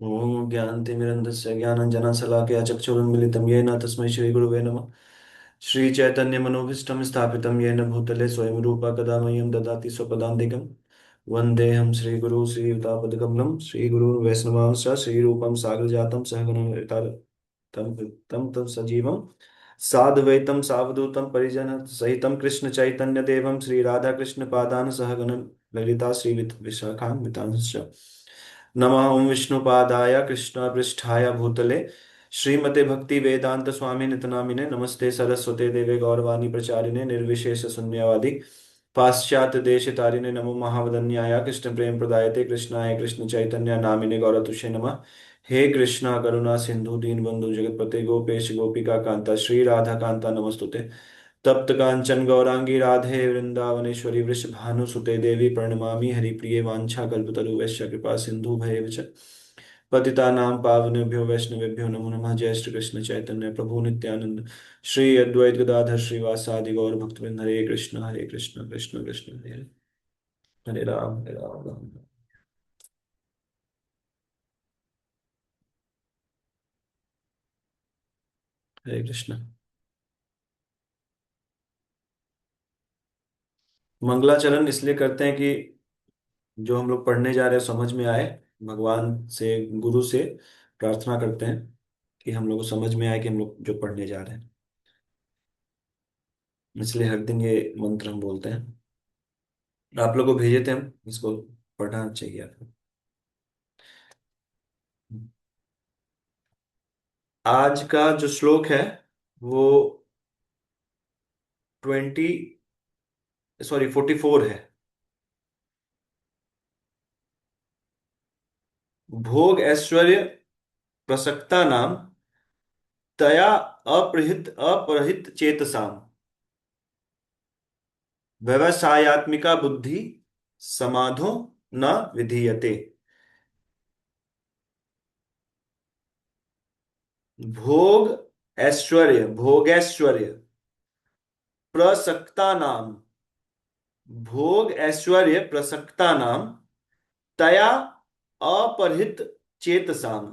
ओम ज्ञानतिमिरन्धस्य ज्ञानाञ्जनशलाकया चक्षुरुन्मीलितं येन तस्मै श्रीगुरुवे नमः। श्रीचैतन्यमनोभीष्टं स्थापितं येन भूतले स्वयं रूपा कदा मह्यं ददाति स्वपदान्तिकं। वन्देऽहं श्रीगुरू श्रीयुतापदकमलं श्रीगुरुर्वैष्णवांश्च श्रीरूपं साग्रजातं सहगणं तं तं तं सजीवं साद्वैतं सावधूतं परिजनसहितं कृष्णचैतन्यदेवं श्रीराधाकृष्णपादान् सहगणं ललिता श्रीविशाखान्वितांश्च। नमः ओं विष्णुपादाय कृष्णपृष्ठाय भूतले श्रीमते भक्ति वेदांत स्वामी नितनामिने नमस्ते सरस्वते देवे गौरवाणी प्रचारिणे निर्विशेष शून्यवादी पाश्चात्य देश तारिणे नमो महावदन्याय कृष्ण प्रेम प्रदायते कृष्णाय कृष्ण चैतन्य नामिने गौरतुषे नमः। हे कृष्णा करुणा सिंधु दीनबंधु जगतपते गोपेश गोपिका कांता श्री राधा कांता नमस्तुते। तप्त कांचन गौरांगी राधे वृंदावनेश्वरी वृषभानुसुते देवी प्रणमामि हरिप्रिये वाञ्छाकल्पतरुभ्यश्च कृपा सिन्धु भयेव च पतितानां पावनेभ्यो वैष्णवेभ्यो नमो नमः। जय श्री कृष्ण चैतन्य प्रभु नित्यानंद श्री अद्वैत गदाधर श्रीवासादि गौर भक्तवृंद। हरे कृष्ण कृष्ण कृष्ण हरे हरे, हरे राम हरे राम राम राम। हरे कृष्ण। मंगलाचरण इसलिए करते हैं कि जो हम लोग पढ़ने जा रहे हैं समझ में आए। भगवान से गुरु से प्रार्थना करते हैं कि हम लोग को समझ में आए कि हम लोग जो पढ़ने जा रहे हैं। इसलिए हर दिन ये मंत्र हम बोलते हैं। आप लोग को भेजे थे हम इसको पढ़ना चाहिए आपको। आज का जो श्लोक है वो 44 है। भोग ऐश्वर्य प्रसक्ता नाम तया अपरहित चेतसाम व्यवसायत्मिका बुद्धि समाधो न विधीयते। भोग ऐश्वर्य भोगैश्वर्य प्रसक्ता नाम भोग ऐश्वर्य प्रसक्ता नाम तया अपरहित चेतसाम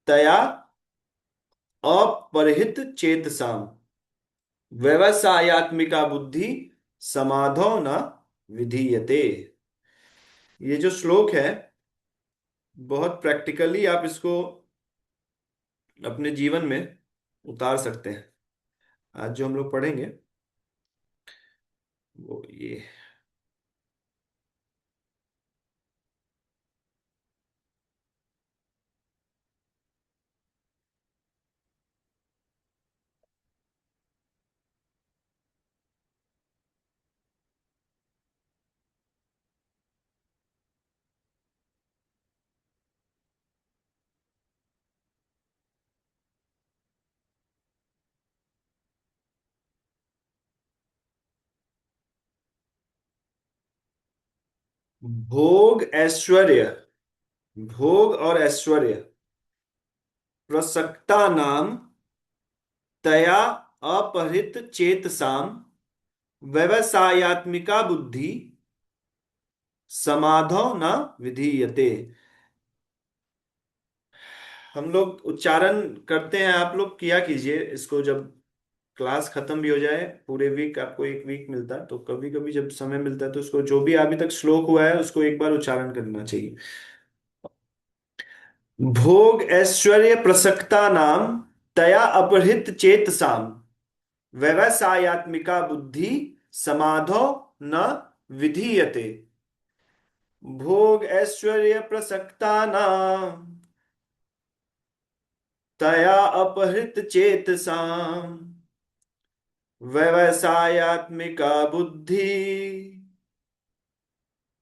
तया अपरहित चेतसाम व्यवसायत्मिका बुद्धि समाधो न विधीयते। ये जो श्लोक है बहुत प्रैक्टिकली आप इसको अपने जीवन में उतार सकते हैं। आज जो हम लोग पढ़ेंगे वो ये भोग ऐश्वर्य भोग और ऐश्वर्य प्रसक्ता नाम तया अपहृत चेतसाम व्यवसायत्मिका बुद्धि समाधौ न विधीयते। हम लोग उच्चारण करते हैं, आप लोग किया कीजिए इसको। जब क्लास खत्म भी हो जाए, पूरे वीक आपको एक वीक मिलता है, तो कभी कभी जब समय मिलता है तो उसको जो भी अभी तक श्लोक हुआ है उसको एक बार उच्चारण करना चाहिए। भोग ऐश्वर्य प्रसक्ता नाम तया अपहृत चेतसाम व्यवसायत्मिका बुद्धि समाधो न विधीयते। भोग ऐश्वर्य प्रसक्ता नाम तया अपहृत चेतसाम व्यवसायत्मिका बुद्धि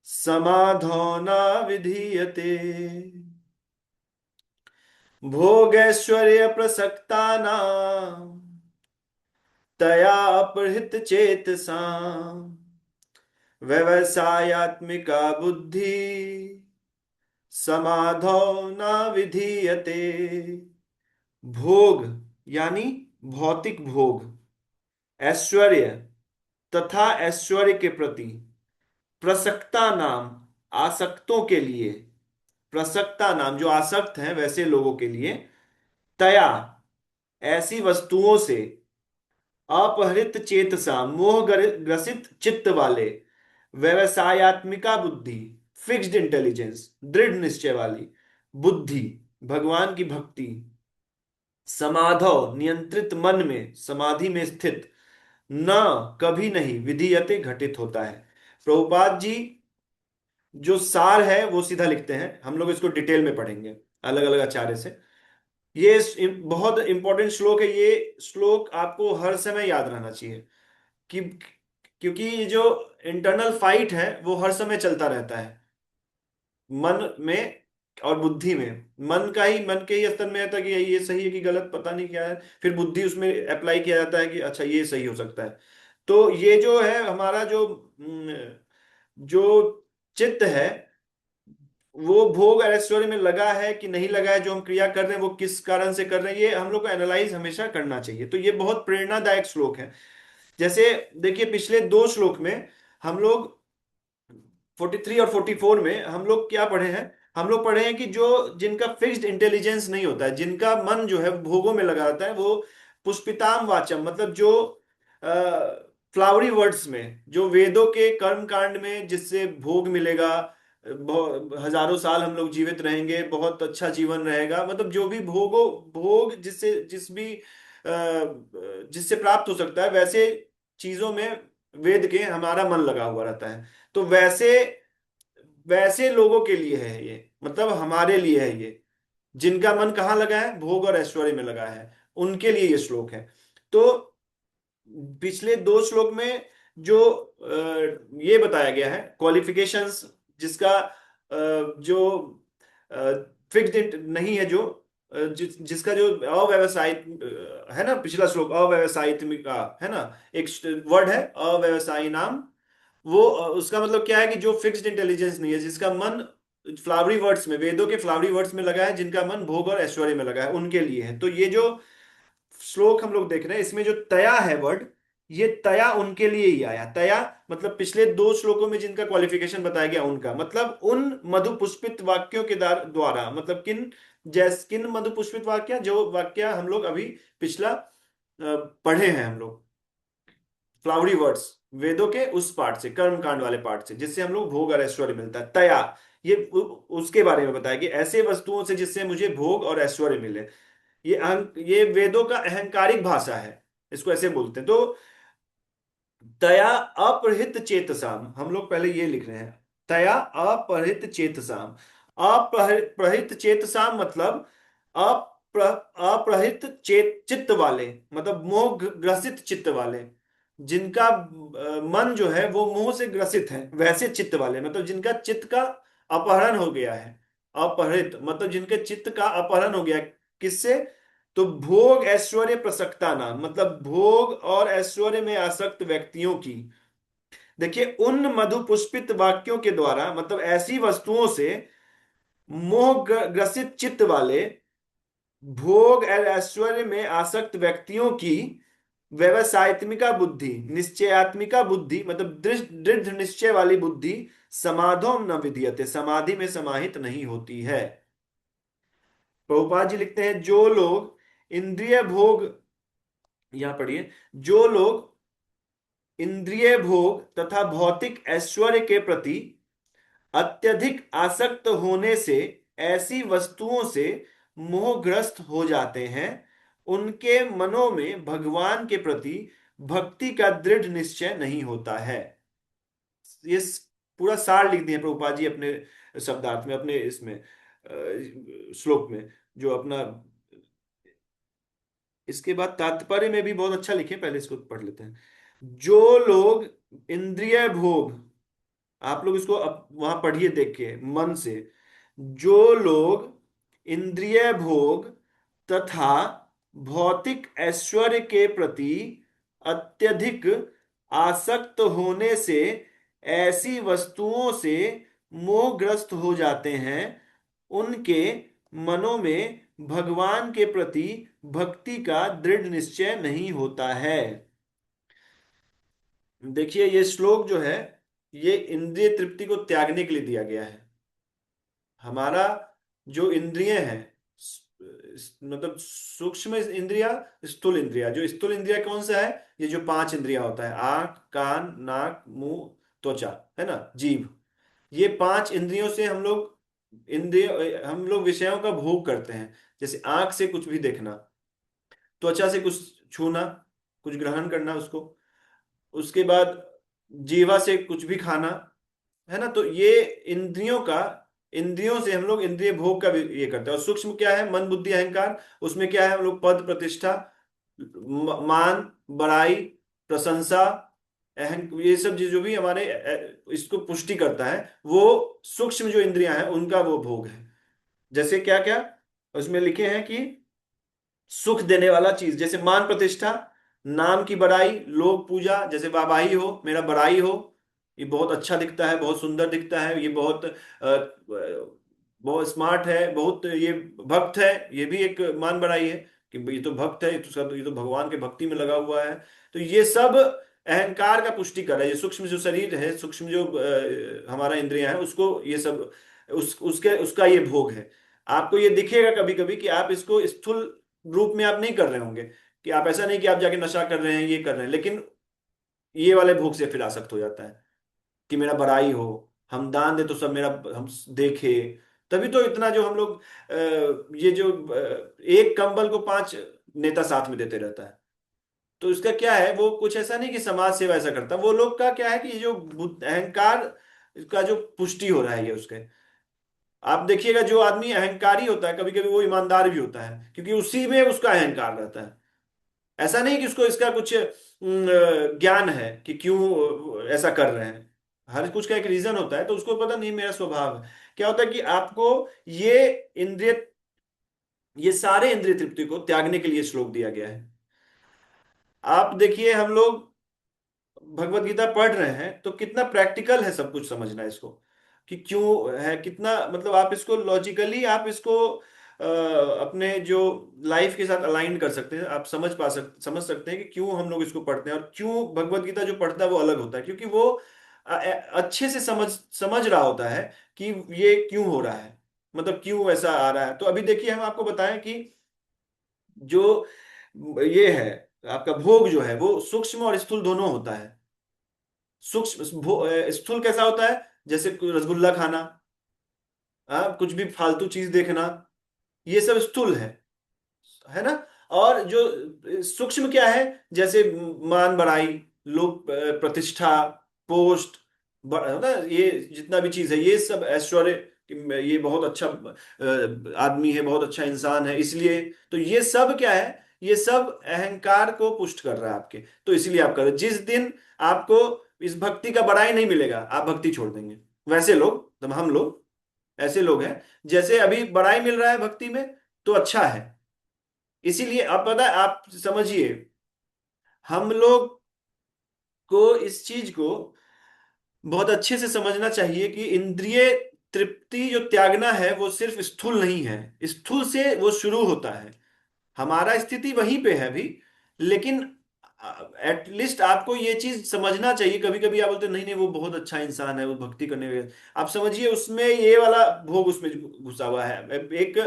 समाधो न विधीयते। भोगैश्वर्य प्रसक्ता नाम तया अपहृत चेतसा व्यवसायत्मिका बुद्धि समाधो न विधीयते। भोग यानी भौतिक भोग, ऐश्वर्य तथा ऐश्वर्य के प्रति, प्रसक्ता नाम आसक्तों के लिए, प्रसक्ता नाम, जो आसक्त हैं वैसे लोगों के लिए, तया ऐसी वस्तुओं से, अपहृत चेतसा मोह ग्रसित चित्त वाले, व्यवसायत्मिका बुद्धि, फिक्स्ड इंटेलिजेंस दृढ़ निश्चय वाली बुद्धि, भगवान की भक्ति, समाधौ नियंत्रित मन में समाधि में स्थित, न कभी नहीं विधीयते घटित होता है। प्रभुपाद जी जो सार है वो सीधा लिखते हैं, हम लोग इसको डिटेल में पढ़ेंगे अलग अलग आचार्य से। ये बहुत इंपॉर्टेंट श्लोक है, ये श्लोक आपको हर समय याद रहना चाहिए कि, क्योंकि ये जो इंटरनल फाइट है वो हर समय चलता रहता है मन में और बुद्धि में। मन के ही स्तर में रहता है कि ये सही है कि गलत, पता नहीं क्या है, फिर बुद्धि उसमें अप्लाई किया जाता है कि अच्छा ये सही हो सकता है। तो ये जो है हमारा जो चित्त है, वो भोग और ऐश्वर्य में लगा है कि नहीं लगा है, जो हम क्रिया कर रहे हैं वो किस कारण से कर रहे हैं, ये हम लोग को एनालाइज हमेशा करना चाहिए। तो ये बहुत प्रेरणादायक श्लोक है। जैसे देखिए पिछले दो श्लोक में हम लोग 43 और 44 में हम लोग क्या पढ़े हैं, हम लोग पढ़े हैं कि जो जिनका फिक्स्ड इंटेलिजेंस नहीं होता है, जिनका मन जो है भोगों में लगा रहता है, वो पुष्पिताम वाचम, मतलब जो फ्लावरी वर्ड्स में, जो वेदों के कर्म कांड में जिससे भोग मिलेगा, हजारों साल हम लोग जीवित रहेंगे, बहुत अच्छा जीवन रहेगा, मतलब जो भी भोग जिससे प्राप्त हो सकता है, वैसे चीजों में वेद के हमारा मन लगा हुआ रहता है। तो वैसे वैसे लोगों के लिए है ये, मतलब हमारे लिए है ये, जिनका मन कहाँ लगा है, भोग और ऐश्वर्य में लगा है, उनके लिए ये श्लोक है। तो पिछले दो श्लोक में जो ये बताया गया है क्वालिफिकेशंस, जिसका जो फिक्स्ड नहीं है, जो जिसका जो अव्यवसायित है ना, पिछला श्लोक अव्यवसायित का है ना, एक वर्ड है अव्यवसायी नाम, वो उसका मतलब क्या है कि जो फिक्स्ड इंटेलिजेंस नहीं है, जिसका मन फ्लावरी वर्ड्स में, वेदों के फ्लावरी वर्ड्स में लगा है, जिनका मन भोग और ऐश्वर्य में लगा है, उनके लिए है। तो ये जो श्लोक हम लोग देख रहे हैं, इसमें जो तया है वर्ड, ये तया उनके लिए ही आया। तया मतलब पिछले दो श्लोकों में जिनका क्वालिफिकेशन बताया गया उनका मतलब, उन मधु पुष्पित वाक्यों के द्वारा, मतलब किन मधु पुष्पित वाक्य, जो वाक्य हम लोग अभी पिछला पढ़े हैं हम लोग, फ्लावरी वर्ड्स, वेदों के उस पार्ट से, कर्म कांड वाले पार्ट से, जिससे हम लोग भोग और ऐश्वर्य मिलता है। तया ये उसके बारे में बताया कि ऐसे वस्तुओं से जिससे मुझे भोग और ऐश्वर्य मिले। ये वेदों का अहंकारिक भाषा है, इसको ऐसे बोलते हैं। तो तया अपहृत चेतसाम, हम लोग पहले ये लिख रहे हैं, तया अपहृत चेतसाम। अपहृत चेतसाम मतलब अपहृत चित्त वाले, मतलब मोह ग्रसित चित्त वाले, जिनका मन जो है वो मोह से ग्रसित है, वैसे चित्त वाले, मतलब जिनका चित्त का अपहरण हो गया है। अपहृत मतलब जिनके चित्त का अपहरण हो गया है। किससे? तो भोग ऐश्वर्य प्रसक्ता नाम, मतलब भोग और ऐश्वर्य में आसक्त व्यक्तियों की। देखिए उन मधु पुष्पित वाक्यों के द्वारा, मतलब ऐसी वस्तुओं से मोह ग्रसित चित्त वाले, भोग और ऐश्वर्य में आसक्त व्यक्तियों की व्यवसायत्मिका बुद्धि, निश्चयात्मिका बुद्धि, मतलब दृढ़ दृढ़ निश्चय वाली बुद्धि, समाधो न विधीयते, समाधि में समाहित नहीं होती है। प्रभुपाद जी लिखते हैं जो लोग इंद्रिय भोग, यहां पढ़िए, जो लोग इंद्रिय भोग तथा भौतिक ऐश्वर्य के प्रति अत्यधिक आसक्त होने से ऐसी वस्तुओं से मोहग्रस्त हो जाते हैं, उनके मनों में भगवान के प्रति भक्ति का दृढ़ निश्चय नहीं होता है। ये पूरा सार लिख दिए प्रभुपाद जी अपने शब्दार्थ में, अपने इसमें श्लोक में, जो अपना, इसके बाद तात्पर्य में भी बहुत अच्छा लिखे, पहले इसको पढ़ लेते हैं। जो लोग इंद्रिय भोग, आप लोग इसको वहां पढ़िए देख के मन से, जो लोग इंद्रिय भोग तथा भौतिक ऐश्वर्य के प्रति अत्यधिक आसक्त होने से ऐसी वस्तुओं से मोहग्रस्त हो जाते हैं, उनके मनों में भगवान के प्रति भक्ति का दृढ़ निश्चय नहीं होता है। देखिए ये श्लोक जो है, ये इंद्रिय तृप्ति को त्यागने के लिए दिया गया है। हमारा जो इंद्रिय हैं, मतलब सूक्ष्म इंद्रिया, स्थूल इंद्रिया, जो स्थूल इंद्रिया कौन सा है? ये जो पांच इंद्रिया होता है, आंख, कान, नाक, मुंह, त्वचा, है ना, जीभ। ये पांच इंद्रियों से हम लोग विषयों का भोग करते हैं। जैसे आंख से कुछ भी देखना, त्वचा से कुछ छूना, कुछ ग्रहण करना उसको, उसके बाद जीवा से कुछ भी खाना, है ना। तो ये इंद्रियों का, इंद्रियों से हम लोग इंद्रिय भोग का भी ये करते हैं। और सूक्ष्म क्या है? मन, बुद्धि, अहंकार। उसमें क्या है? हम लोग पद, प्रतिष्ठा, मान, बड़ाई, प्रशंसा, ये सब चीज जो भी हमारे इसको पुष्टि करता है, वो सूक्ष्म जो इंद्रियां हैं उनका वो भोग है। जैसे क्या क्या उसमें लिखे हैं कि सुख देने वाला चीज, जैसे मान प्रतिष्ठा, नाम की बड़ाई, लोग पूजा, जैसे वाहवाही हो, मेरा बड़ाई हो, ये बहुत अच्छा दिखता है, बहुत सुंदर दिखता है, ये बहुत स्मार्ट है, बहुत ये भक्त है, ये भी एक मान बड़ाई है कि ये तो भक्त है, ये तो भगवान के भक्ति में लगा हुआ है। तो ये सब अहंकार का पुष्टि कर रहा है। ये सूक्ष्म जो शरीर है, सूक्ष्म जो हमारा इंद्रिया है, उसको ये सब उसके उसका ये भोग है। आपको ये दिखेगा कभी कभी कि आप इसको स्थूल रूप में आप नहीं कर रहे होंगे, कि आप ऐसा नहीं कि आप जाके नशा कर रहे हैं, ये कर रहे हैं, लेकिन ये वाले भोग से फिर आसक्त हो जाता है कि मेरा बड़ाई हो, हम दान दे तो सब मेरा, हम देखे। तभी तो इतना जो हम लोग ये जो एक कंबल को पांच नेता साथ में देते रहता है। तो इसका क्या है? वो कुछ ऐसा नहीं कि समाज सेवा ऐसा करता, वो लोग का क्या है कि ये जो अहंकार का जो पुष्टि हो रहा है ये उसके। आप देखिएगा जो आदमी अहंकारी होता है कभी कभी वो ईमानदार भी होता है, क्योंकि उसी में उसका अहंकार रहता है। ऐसा नहीं कि उसको इसका कुछ ज्ञान है कि क्यों ऐसा कर रहे हैं। हर कुछ का एक रीजन होता है, तो उसको पता नहीं मेरा स्वभाव है। क्या होता है कि आपको ये इंद्रिय, ये सारे इंद्रिय तृप्ति को त्यागने के लिए श्लोक दिया गया है। आप देखिए हम लोग भगवत गीता पढ़ रहे हैं तो कितना प्रैक्टिकल है सब कुछ समझना इसको, कि क्यों है, कितना मतलब आप इसको लॉजिकली आप इसको अपने जो लाइफ के साथ अलाइन कर सकते हैं। आप समझ सकते हैं कि क्यों हम लोग इसको पढ़ते हैं और क्यों भगवत गीता जो पढ़ता है वो अलग होता है, क्योंकि वो अच्छे से समझ रहा होता है कि ये क्यों हो रहा है, मतलब क्यों ऐसा आ रहा है। तो अभी देखिए हम आपको बताएं कि जो ये है आपका भोग जो है वो सूक्ष्म और स्थूल दोनों होता है। स्थूल कैसा होता है? जैसे कोई रसगुल्ला खाना, कुछ भी फालतू चीज देखना, ये सब स्थूल है ना। और जो सूक्ष्म क्या है? जैसे मान बढ़ाई, लोक प्रतिष्ठा, पोस्ट, है ना, ये जितना भी चीज है ये सब ऐश्वर्य, कि ये बहुत अच्छा आदमी है, बहुत अच्छा इंसान है इसलिए। तो ये सब क्या है? ये सब अहंकार को पुष्ट कर रहा है आपके। तो इसलिए आप करो, जिस दिन आपको इस भक्ति का बड़ाई नहीं मिलेगा आप भक्ति छोड़ देंगे। वैसे लोग, तो हम लोग ऐसे लोग हैं, जैसे अभी बड़ाई मिल रहा है भक्ति में तो अच्छा है। इसीलिए अब पता है, आप समझिए, हम लोग को इस चीज को बहुत अच्छे से समझना चाहिए कि इंद्रिय तृप्ति जो त्यागना है वो सिर्फ स्थूल नहीं है, स्थूल से वो शुरू होता है। हमारा स्थिति वहीं पे है अभी, लेकिन एटलीस्ट आपको ये चीज समझना चाहिए। कभी कभी आप बोलते हैं, नहीं नहीं वो बहुत अच्छा इंसान है, वो भक्ति करने में, आप समझिए उसमें ये वाला भोग उसमें घुसा हुआ है। एक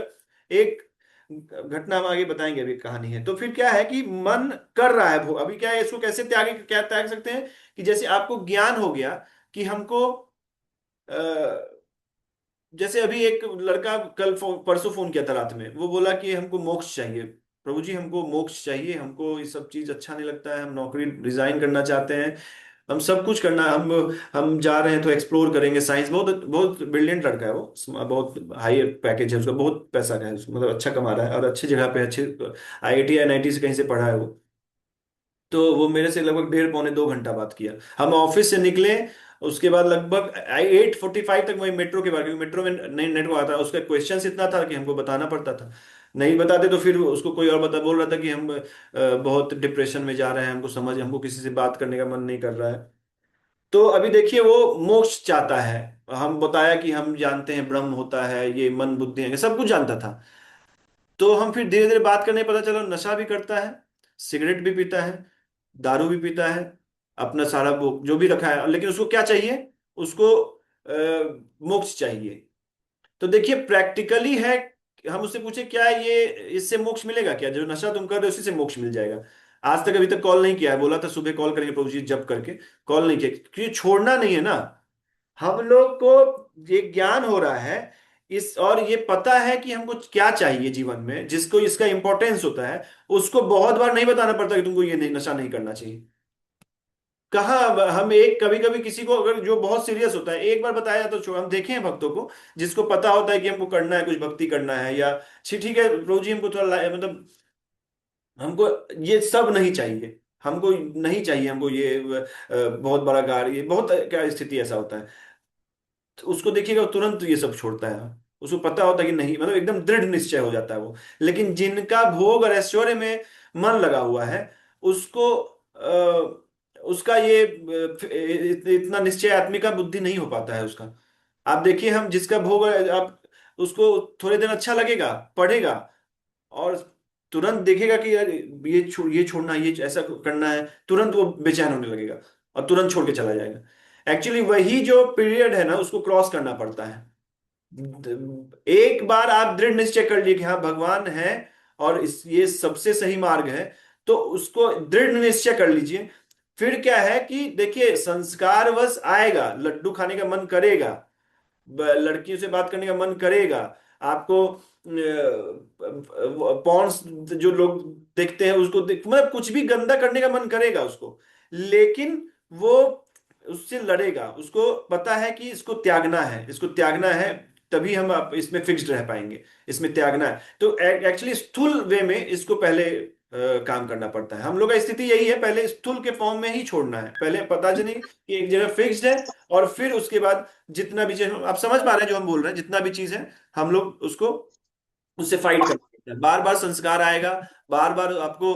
एक घटना हम आगे बताएंगे, अभी एक कहानी है। तो फिर क्या है कि मन कर रहा है भोग, अभी क्या है, इसको कैसे त्याग सकते हैं? कि जैसे आपको ज्ञान हो गया कि हमको जैसे अभी एक लड़का कल परसों फोन किया था रात में, वो बोला कि हमको मोक्ष चाहिए, प्रभु जी हमको मोक्ष चाहिए, हमको ये सब चीज अच्छा नहीं लगता है, हम नौकरी रिजाइन करना चाहते हैं, हम सब कुछ करना, हम जा रहे हैं तो एक्सप्लोर करेंगे साइंस। बहुत बहुत ब्रिलियंट लड़का है वो, बहुत हाई पैकेज है उसका, बहुत पैसा का है उसको, मतलब अच्छा कमा रहा है और अच्छी जगह पे, अच्छे आईआईटी या एनआईटी से कहीं से पढ़ा है वो। तो वो मेरे से लगभग 1.5 पौने 2 घंटा बात किया। हम ऑफिस से निकले, उसके बाद लगभग 8:45 तक वही मेट्रो के बाद, क्योंकि मेट्रो में नहीं नेटवर्क आता, उसका क्वेश्चन इतना था कि हमको बताना पड़ता था। नहीं बताते तो फिर उसको कोई और बोल रहा था कि हम बहुत डिप्रेशन में जा रहे हैं, हमको किसी से बात करने का मन नहीं कर रहा है। तो अभी देखिए वो मोक्ष चाहता है। हम बताया कि हम जानते हैं ब्रह्म होता है, ये मन बुद्धि है, सब कुछ जानता था। तो हम फिर धीरे धीरे बात करने पता चला नशा भी करता है, सिगरेट भी पीता है, दारू भी पीता है, अपना सारा वो जो भी रखा है, लेकिन उसको क्या चाहिए? उसको मोक्ष चाहिए। तो देखिए प्रैक्टिकली है। हम उससे पूछे क्या ये, इससे मोक्ष मिलेगा क्या, जो नशा तुम कर रहे हो उसी से मोक्ष मिल जाएगा। आज तक अभी तक कॉल नहीं किया है, बोला था सुबह कॉल करेंगे प्रभु जी जब करके, कॉल नहीं किया क्योंकि छोड़ना नहीं है ना। हम लोग को ये ज्ञान हो रहा है इस, और ये पता है कि हमको क्या चाहिए जीवन में, जिसको इसका इंपॉर्टेंस होता है, उसको बहुत बार नहीं बताना पड़ता कि तुमको ये नहीं, नशा नहीं करना चाहिए। कहाँ हम एक, कभी कभी किसी को अगर जो बहुत सीरियस होता है एक बार बताया तो छोड़, हम देखे हैं भक्तों को जिसको पता होता है कि हमको करना है, कुछ भक्ति करना है, या ठीक है प्रभु जी हमको थोड़ा मतलब हमको ये सब नहीं चाहिए, हमको नहीं चाहिए, हमको ये बहुत बड़ा कार, ये बहुत क्या स्थिति ऐसा होता है, तो उसको देखिएगा वो तुरंत ये सब छोड़ता है। उसको पता होता है कि नहीं, मतलब एकदम दृढ़ निश्चय हो जाता है वो। लेकिन जिनका भोग और ऐश्वर्य में मन लगा हुआ है, उसको उसका ये इतना निश्चय आत्मिका बुद्धि नहीं हो पाता है उसका। आप देखिए हम जिसका भोग आप, उसको थोड़े दिन अच्छा लगेगा, पढ़ेगा, और तुरंत देखेगा कि यार ये छोड़ना, ये ऐसा करना है, तुरंत वो बेचैन होने लगेगा और तुरंत छोड़ के चला जाएगा। एक्चुअली वही जो पीरियड है ना उसको क्रॉस करना पड़ता है। एक बार आप दृढ़ निश्चय कर लिए कि हाँ भगवान है और ये सबसे सही मार्ग है, तो उसको दृढ़ निश्चय कर लीजिए। फिर क्या है कि देखिए संस्कारवश आएगा, लड्डू खाने का मन करेगा, लड़कियों से बात करने का मन करेगा, आपको पॉन्स जो लोग देखते हैं उसको देख, मतलब कुछ भी गंदा करने का मन करेगा उसको। लेकिन वो उससे लड़ेगा, उसको पता है कि इसको त्यागना है, इसको त्यागना है, तभी हम इसमें फिक्स्ड रह पाएंगे, इसमें त्यागना है। तो एक्चुअली स्थूल वे में इसको पहले काम करना पड़ता है। हम लोग का स्थिति यही है, पहले स्थूल के फॉर्म में ही छोड़ना है, पहले पता चले कि एक जगह फिक्स्ड है, और फिर उसके बाद जितना भी चीज, आप समझ पा रहे हैं जो हम बोल रहे हैं, जितना भी चीज है हम लोग उसको, उससे फाइट करना पड़ता है। बार बार संस्कार आएगा, बार बार आपको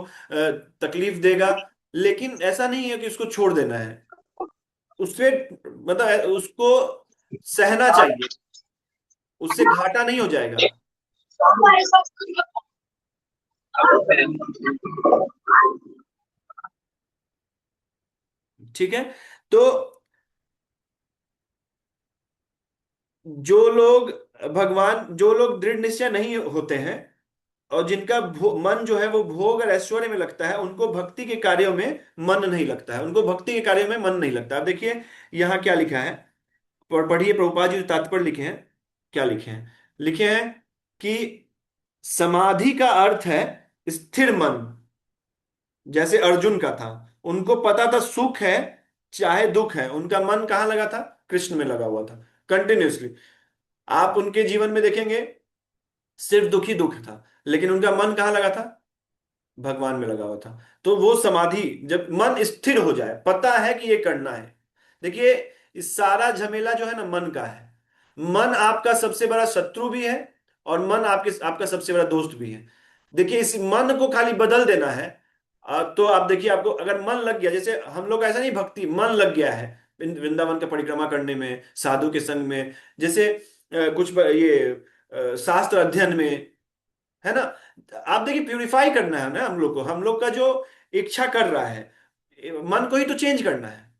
तकलीफ देगा, लेकिन ऐसा नहीं है कि उसको छोड़ देना है, उससे मतलब उसको सहना चाहिए, उससे घाटा नहीं हो जाएगा। ठीक है। तो जो लोग जो लोग दृढ़ निश्चय नहीं होते हैं, और जिनका मन जो है वो भोग और ऐश्वर्य में लगता है, उनको भक्ति के कार्यों में मन नहीं लगता है, उनको भक्ति के कार्यों में मन नहीं लगता। अब देखिए यहाँ क्या लिखा है, पढ़िए प्रभुपाद जी जो तात्पर्य लिखे हैं, क्या लिखे हैं, लिखे हैं कि समाधि का अर्थ है स्थिर मन। जैसे अर्जुन का था, उनको पता था सुख है चाहे दुख है, उनका मन कहाँ लगा था, कृष्ण में लगा हुआ था कंटिन्यूअसली। आप उनके जीवन में देखेंगे सिर्फ दुख ही दुख था, लेकिन उनका मन कहाँ लगा था, भगवान में लगा हुआ था। तो वो समाधि, जब मन स्थिर हो जाए, पता है कि ये करना है। देखिए इस सारा झमेला जो है ना मन का है। मन आपका सबसे बड़ा शत्रु भी है, और मन आपका सबसे बड़ा दोस्त भी है। देखिए इस मन को खाली बदल देना है। तो आप देखिए, आपको अगर मन लग गया, जैसे हम लोग ऐसा नहीं, भक्ति मन लग गया है वृंदावन का परिक्रमा करने में, साधु के संग में, जैसे ये शास्त्र अध्ययन में, है ना। आप देखिए प्यूरिफाई करना है ना हम लोग को, हम लोग का जो इच्छा कर रहा है, मन को ही तो चेंज करना है।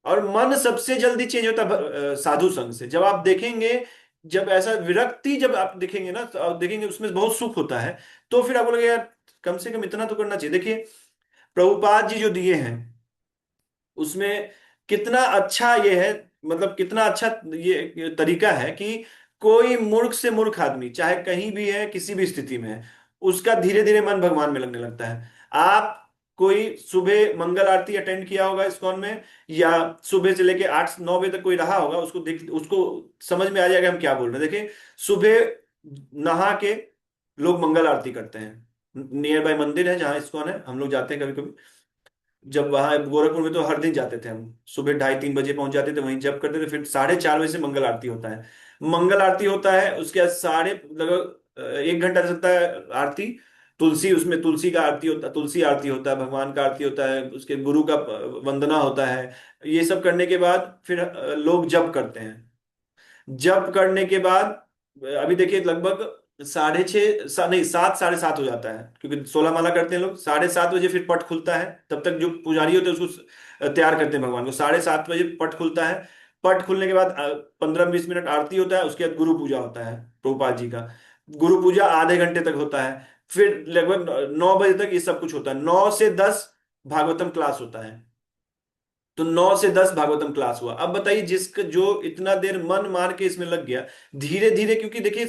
और मन सबसे जल्दी चेंज होता है साधु संग से। जब आप देखेंगे, जब ऐसा विरक्ति जब आप देखेंगे ना, तो आप देखेंगे उसमें बहुत सुख होता है। तो फिर आपको लगेगा यार कम से कम इतना तो करना चाहिए। देखिए प्रभुपाद जी जो दिए हैं उसमें कितना अच्छा ये है, मतलब कितना अच्छा ये तरीका है कि कोई मूर्ख से मूर्ख आदमी चाहे कहीं भी है, किसी भी स्थिति में है, उसका धीरे धीरे मन भगवान में लगने लगता है। आप कोई सुबह मंगल आरती अटेंड किया होगा इस्कॉन में, या सुबह से लेके 8 9 बजे तक कोई रहा होगा, उसको देख, उसको समझ में आ जाएगा हम क्या बोल रहे हैं। देखिए सुबह नहा के लोग मंगल आरती करते हैं, नियर बाय मंदिर है जहाँ इस्कॉन है, हम लोग जाते हैं कभी कभी। जब वहां गोरखपुर में तो हर दिन जाते थे हम, सुबह 2:30 3 बजे पहुंच जाते थे, वहीं जब करते थे, फिर 4:30 बजे से मंगल आरती होता है। मंगल आरती होता है, उसके बाद साढ़े लगभग 1 घंटा चलता है आरती। तुलसी, उसमें तुलसी का आरती होता है, तुलसी आरती होता है, भगवान का आरती होता है, उसके गुरु का वंदना होता है। ये सब करने के बाद फिर लोग जप करते हैं। जप करने के बाद अभी देखिए लगभग 6:30 नहीं 7 साढ़े 7 हो जाता है, क्योंकि 16 माला करते हैं लोग। 7:30 बजे फिर पट खुलता है, तब तक जो पुजारी होते हैं उसको तैयार करते हैं भगवान को। 7:30 बजे पट खुलता है। पट खुलने के बाद 15-20 मिनट आरती होता है, उसके बाद गुरु पूजा होता है प्रभुपाद जी का। गुरु पूजा आधे घंटे तक होता है। फिर लगभग 9 बजे तक ये सब कुछ होता है। 9 से 10 भागवतम क्लास होता है। तो 9 से 10 भागवतम क्लास हुआ। अब बताइए, जिसका जो इतना देर मन मार के इसमें लग गया, धीरे धीरे, क्योंकि देखिए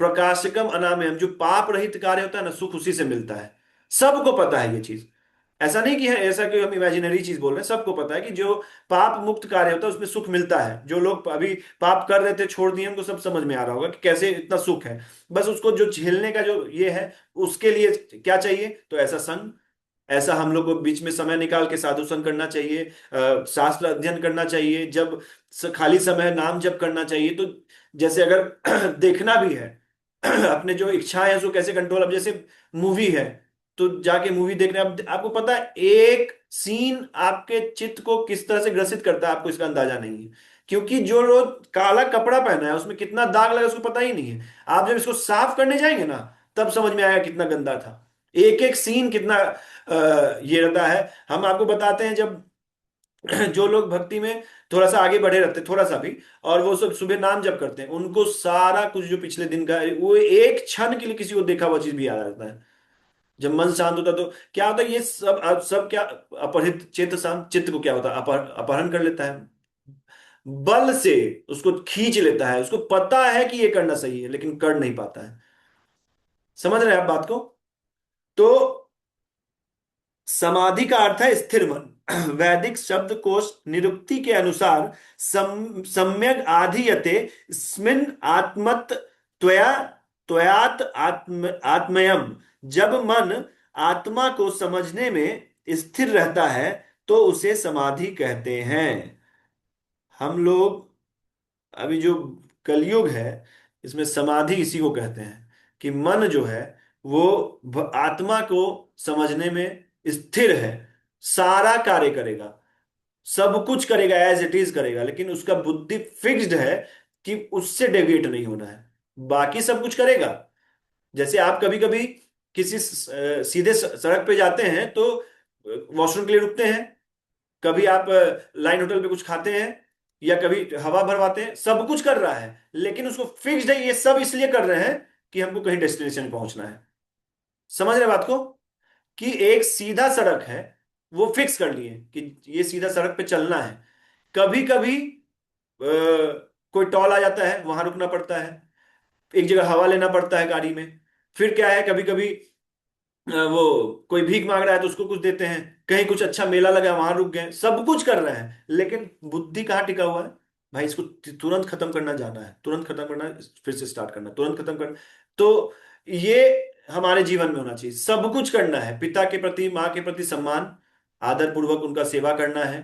प्रकाशकम अनामयम, जो पाप रहित कार्य होता है ना, सुख उसी से मिलता है। सबको पता है ये चीज। ऐसा नहीं कि है, ऐसा कि हम इमेजिनरी चीज बोल रहे हैं, सबको पता है कि जो पाप मुक्त कार्य होता है उसमें सुख मिलता है। जो लोग अभी पाप कर रहे थे, छोड़ दिए, उनको सब समझ में आ रहा होगा कि कैसे इतना सुख है। बस उसको जो झेलने का जो ये है, उसके लिए क्या चाहिए? तो ऐसा संग, ऐसा हम लोग को बीच में समय निकाल के साधु संग करना चाहिए, शास्त्र अध्ययन करना चाहिए, जब खाली समय नाम जप करना चाहिए। तो जैसे अगर देखना भी है अपने जो इच्छाएं हैं उसको कैसे कंट्रोल, अब जैसे मूवी है, तो जाके मूवी देखने, अब आपको पता है एक सीन आपके चित्त को किस तरह से ग्रसित करता है, आपको इसका अंदाजा नहीं है। क्योंकि जो रोज काला कपड़ा पहना है उसमें कितना दाग लगा उसको पता ही नहीं है। आप जब इसको साफ करने जाएंगे ना, तब समझ में आएगा कितना गंदा था। एक एक सीन कितना ये रहता है। हम आपको बताते हैं, जब जो लोग भक्ति में थोड़ा सा आगे बढ़े रहते हैं, थोड़ा सा भी, और वो सब सुबह नाम जप करते हैं, उनको सारा कुछ जो पिछले दिन का है, वो एक क्षण के लिए किसी को देखा हुआ चीज भी याद आ जाता है। जब मन शांत होता है तो क्या होता है, ये सब क्या, अपहरित चित्त, शांत चित्त को क्या होता है, अपहरण कर लेता है, बल से उसको खींच लेता है। उसको पता है कि ये करना सही है, लेकिन कर नहीं पाता है। समझ रहे हैं आप बात को? तो समाधि का अर्थ है स्थिर मन। वैदिक शब्दकोश निरुक्ति के अनुसार सम्यक आधीयते स्मिन आत्मत त्वया त्वयात आत्मयम। जब मन आत्मा को समझने में स्थिर रहता है तो उसे समाधि कहते हैं। हम लोग अभी जो कलयुग है, इसमें समाधि इसी को कहते हैं कि मन जो है वो आत्मा को समझने में स्थिर है। सारा कार्य करेगा, सब कुछ करेगा, एज इट इज करेगा, लेकिन उसका बुद्धि फिक्स्ड है कि उससे डेविएट नहीं होना है। बाकी सब कुछ करेगा। जैसे आप कभी कभी किसी सीधे सड़क पे जाते हैं तो वॉशरूम के लिए रुकते हैं, कभी आप लाइन होटल पे कुछ खाते हैं, या कभी हवा भरवाते हैं, सब कुछ कर रहा है, लेकिन उसको फिक्स्ड है, ये सब इसलिए कर रहे हैं कि हमको कहीं डेस्टिनेशन पहुंचना है। समझ रहे बात को? कि एक सीधा सड़क है, वो फिक्स कर लिए कि ये सीधा सड़क पे चलना है। कभी कभी कोई टॉल आ जाता है, वहां रुकना पड़ता है, एक जगह हवा लेना पड़ता है गाड़ी में। फिर क्या है, कभी कभी वो कोई भीख मांग रहा है तो उसको कुछ देते हैं, कहीं कुछ अच्छा मेला लगा वहां रुक गए, सब कुछ कर रहे हैं, लेकिन बुद्धि कहाँ टिका हुआ है? भाई इसको तुरंत खत्म करना जाना है, तुरंत खत्म करना है, फिर से स्टार्ट करना है, तुरंत खत्म करना। तो ये हमारे जीवन में होना चाहिए। सब कुछ करना है, पिता के प्रति, माँ के प्रति सम्मान, आदर पूर्वक उनका सेवा करना है।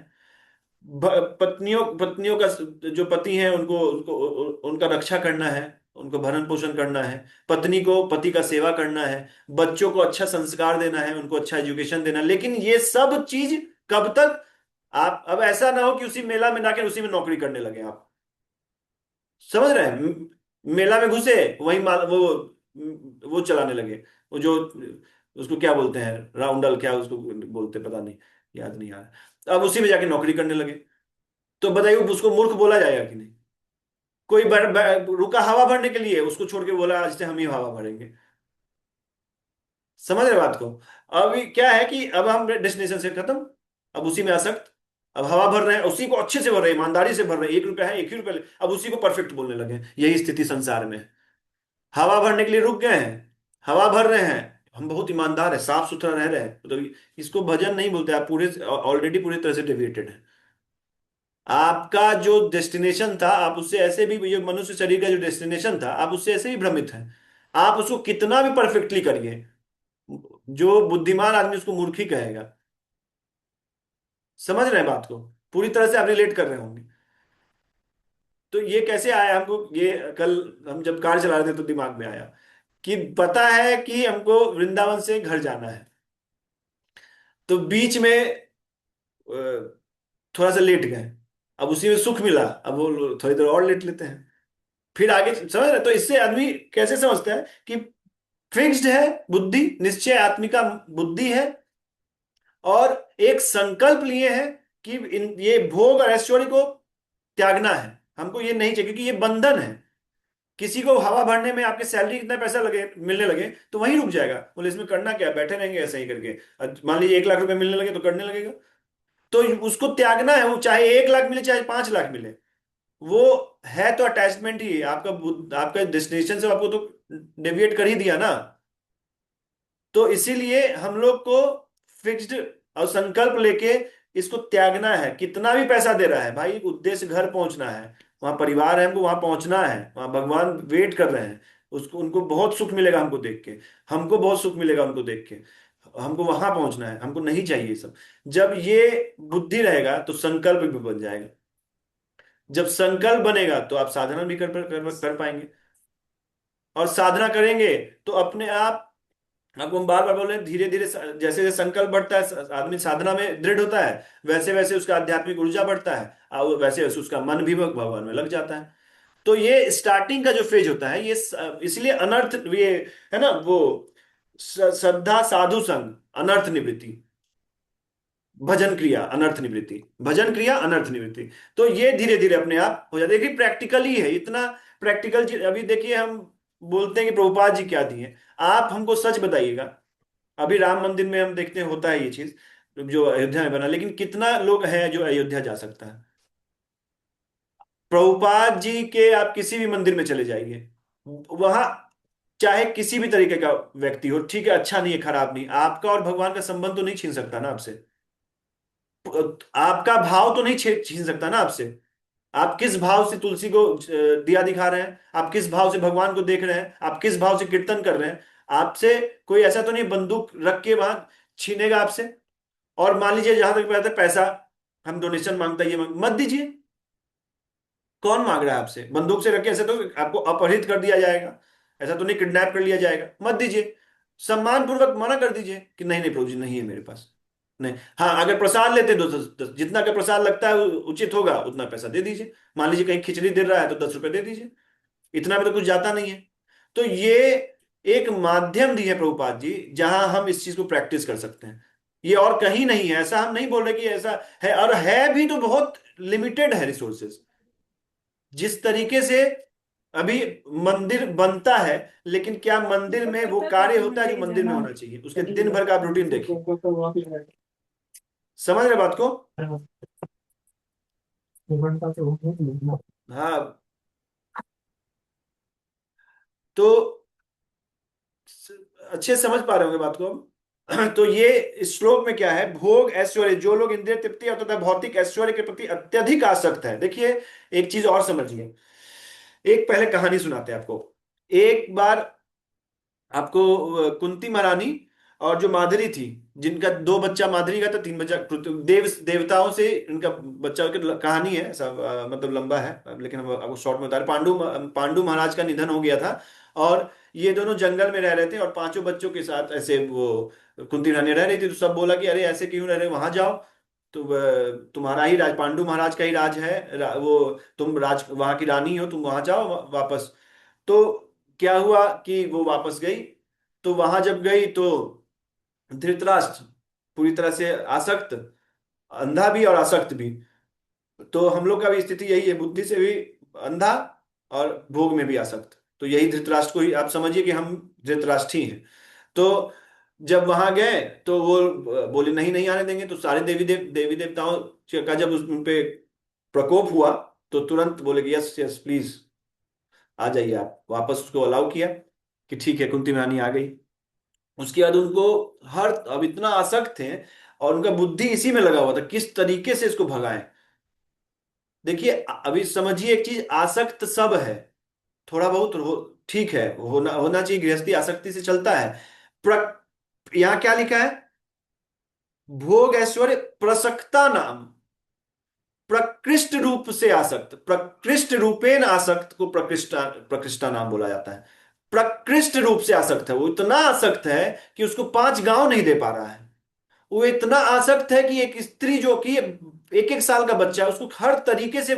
पत्नियों पत्नियों का, जो पति हैं उनको उनको उनका रक्षा करना है, उनको भरण पोषण करना है। पत्नी को पति का सेवा करना है। बच्चों को अच्छा संस्कार देना है, उनको अच्छा एजुकेशन देना है। लेकिन ये सब चीज कब तक? आप अब ऐसा ना हो कि उसी मेला में जाकर उसी में नौकरी करने लगे आप। समझ रहे हैं? मेला में घुसे, वही माल वो चलाने लगे, वो जो उसको क्या बोलते हैं, राउंडल क्या उसको बोलते, पता नहीं, याद नहीं आ रहा। अब उसी में जाके नौकरी करने लगे। तो बताइए उसको मूर्ख बोला जाएगा कि नहीं? कोई रुका हवा भरने के लिए, उसको छोड़ के बोला आज से हम ही हवा भरेंगे। समझ रहे बात को? अभी क्या है कि अब हम डेस्टिनेशन से खत्म, अब उसी में आसक्त। अब हवा भर रहे हैं, उसी को अच्छे से भर रहे हैं, ईमानदारी से भर रहे हैं, 1 रुपया है 1 ही रुपया अब उसी को परफेक्ट बोलने लगे हैं। यही स्थिति संसार में है। हवा भरने के लिए रुक गए हैं, हवा भर रहे हैं, हम बहुत ईमानदार है, साफ सुथरा रह रहे हैं, तो इसको भजन नहीं बोलते। आप पूरे ऑलरेडी पूरी तरह से डेविएटेड है। आपका जो डेस्टिनेशन था, आप उससे ऐसे भी, ये मनुष्य शरीर का जो डेस्टिनेशन था, आप उससे ऐसे ही भ्रमित हैं। आप उसको कितना भी परफेक्टली करिए, जो बुद्धिमान आदमी उसको मूर्ख ही कहेगा। समझ रहे हैं बात को? पूरी तरह से आप रिलेट कर रहे होंगे। तो ये कैसे आया हमको, ये कल हम जब कार चला रहे थे तो दिमाग में आया कि पता है कि हमको वृंदावन से घर जाना है, तो बीच में थोड़ा सा लेट गए। अब उसी में सुख मिला, अब वो थोड़ी देर और लेट लेते हैं, फिर आगे। समझ रहे? तो इससे आदमी कैसे समझता है कि फिक्स्ड है बुद्धि, निश्चय आत्मिका बुद्धि है, और एक संकल्प लिए हैं कि इन ये भोग और ऐश्वर्य को त्यागना है, हमको ये नहीं चाहिए, क्योंकि ये बंधन है। किसी को हवा भरने में आपके सैलरी कितना पैसा लगे, मिलने लगे तो वहीं रुक जाएगा, बोले इसमें करना क्या है, बैठे रहेंगे ऐसे ही करके। मान लीजिए 1 लाख रुपए मिलने लगे तो करने लगेगा। तो उसको त्यागना है, वो चाहे 1 लाख मिले चाहे 5 लाख मिले। वो है तो अटैचमेंट ही, आपका आपका डेस्टिनेशन से आपको तो डेविएट कर ही दिया ना। तो इसीलिए हम लोग को फिक्स्ड और संकल्प लेके इसको त्यागना है। कितना भी पैसा दे रहा है भाई, उद्देश्य घर पहुंचना है, वहां परिवार है, हमको वहां पहुंचना है, वहां भगवान वेट कर रहे हैं। उसको उनको बहुत सुख मिलेगा हमको देख के, हमको बहुत सुख मिलेगा उनको देख के। हमको वहां पहुंचना है, हमको नहीं चाहिए ये सब। जब ये बुद्धि रहेगा तो संकल्प भी बन जाएगा। जब संकल्प बनेगा तो आप साधना भी कर पाएंगे। और साधना करेंगे तो अपने आप, आपको हम बार बार बोल रहे हैं, धीरे धीरे जैसे जैसे संकल्प बढ़ता है, आदमी साधना में दृढ़ होता है, वैसे वैसे उसका आध्यात्मिक ऊर्जा बढ़ता है, और वैसे वैसे उसका मन भी भगवान में लग जाता है। तो ये स्टार्टिंग का जो फेज होता है, ये इसलिए अनर्थ ये है ना वो, श्रद्धा साधु संग अनर्थ निवृत्ति, भजन क्रिया अनर्थ निवृत्ति, भजन क्रिया अनर्थ निवृत्ति। तो ये धीरे धीरे अपने आप हो जाता है। देखिए प्रैक्टिकल ही है इतना, प्रैक्टिकल चीज। अभी देखिए हम बोलते हैं कि प्रभुपाद जी क्या दिए, आप हमको सच बताइएगा। अभी राम मंदिर में हम देखते हैं होता है ये चीज, जो अयोध्या में बना, लेकिन कितना लोग हैं जो अयोध्या जा सकता है? प्रभुपाद जी के आप किसी भी मंदिर में चले जाइए, वहां चाहे किसी भी तरीके का व्यक्ति हो, ठीक है, अच्छा नहीं है खराब नहीं, आपका और भगवान का संबंध तो नहीं छीन सकता ना आपसे। आपका भाव तो नहीं छीन सकता ना आपसे। आप किस भाव से तुलसी को दिया दिखा रहे हैं, आप किस भाव से भगवान को देख रहे हैं, आप किस भाव से कीर्तन कर रहे हैं, आपसे कोई ऐसा तो नहीं बंदूक रख के वहां छीनेगा आपसे। और मान लीजिए जहां तक बात है पैसा, हम डोनेशन मांगता है, ये मत दीजिए। कौन मांग रहा है आपसे बंदूक से रख के? ऐसे तो आपको अपहरित कर दिया जाएगा, ऐसा तो नहीं किडनैप कर लिया जाएगा, मत दीजिए। सम्मान पूर्वक मना कर दीजिए कि नहीं नहीं प्रभु जी, नहीं है मेरे पास। नहीं, हाँ अगर प्रसाद लेते तो जितना का प्रसाद लगता है उचित होगा उतना पैसा दे दीजिए। मान लीजिए कहीं खिचड़ी दे रहा है तो 10 रुपए दे दीजिए। इतना में तो कुछ जाता नहीं है। तो ये एक माध्यम दी है प्रभुपाद जी, जहां हम इस चीज को प्रैक्टिस कर सकते हैं। ये और कहीं नहीं है, ऐसा हम नहीं बोल रहे कि ऐसा है, और है भी तो बहुत लिमिटेड है रिसोर्सेज। जिस तरीके से अभी मंदिर बनता है, लेकिन क्या मंदिर में वो कार्य होता है जो मंदिर में होना चाहिए? उसके दिन भर का आप रूटीन देखिए, समझ रहे बात को? हाँ। तो स- अच्छे से समझ पा रहे होंगे बात को हम। तो ये इस श्लोक में क्या है, भोग ऐश्वर्य, जो लोग इंद्रिय तृप्ति और तथा भौतिक ऐश्वर्य के प्रति अत्यधिक आसक्त है। देखिए एक चीज और समझिए, एक पहले कहानी सुनाते हैं आपको। एक बार आपको कुंती महारानी और जो माधुरी थी, जिनका 2 बच्चा माधुरी का था, 3 बच्चा देवताओं से इनका बच्चा की कहानी है, ऐसा मतलब लंबा है, लेकिन हम आपको शॉर्ट में बता रहे। पांडु महाराज का निधन हो गया था, और ये दोनों जंगल में रह रहे थे, और 5 बच्चों के साथ ऐसे वो कुंती रानी रह रही थी। तो सब बोला कि अरे ऐसे क्यों रह रहे, वहां जाओ। तो तुम्हारा ही राज, पांडु महाराज का ही राज है, वो तुम राज वहां की रानी हो, तुम वहां जाओ वापस। तो क्या हुआ कि वो वापस गई। तो वहां जब गई तो धृतराष्ट्र पूरी तरह से आसक्त, अंधा भी और आसक्त भी। तो हम लोग का भी स्थिति यही है, बुद्धि से भी अंधा और भोग में भी आसक्त। तो यही धृतराष्ट्र को ही आप समझिए कि हम धृतराष्ट्र ही हैं। तो जब वहां गए तो वो बोले नहीं नहीं आने देंगे। तो सारे देवी देवताओं का जब उन पे प्रकोप हुआ, तो तुरंत बोले कि यस यस प्लीज आ जाइए आप वापस। उसको अलाउ किया कि ठीक है, कुंती रानी आ गई। उसके बाद उनको हर, अब इतना आसक्त थे, और उनका बुद्धि इसी में लगा हुआ था किस तरीके से इसको भगाएं। देखिए अभी समझिए एक चीज, आसक्त सब है, थोड़ा बहुत ठीक है, होना होना चाहिए, गृहस्थी आसक्ति से चलता है। यहाँ क्या लिखा है, भोग ऐश्वर्य प्रसक्ता नाम, प्रकृष्ट रूप से आसक्त, प्रकृष्ट रूपेण आसक्त को प्रकृष्टा प्रकृष्टा नाम बोला जाता है। प्रकृष्ट रूप से आसक्त है, वो इतना आसक्त है कि उसको 5 गांव नहीं दे पा रहा है। वो इतना आसक्त है कि एक स्त्री जो कि 1-1 साल का बच्चा है, उसको हर तरीके से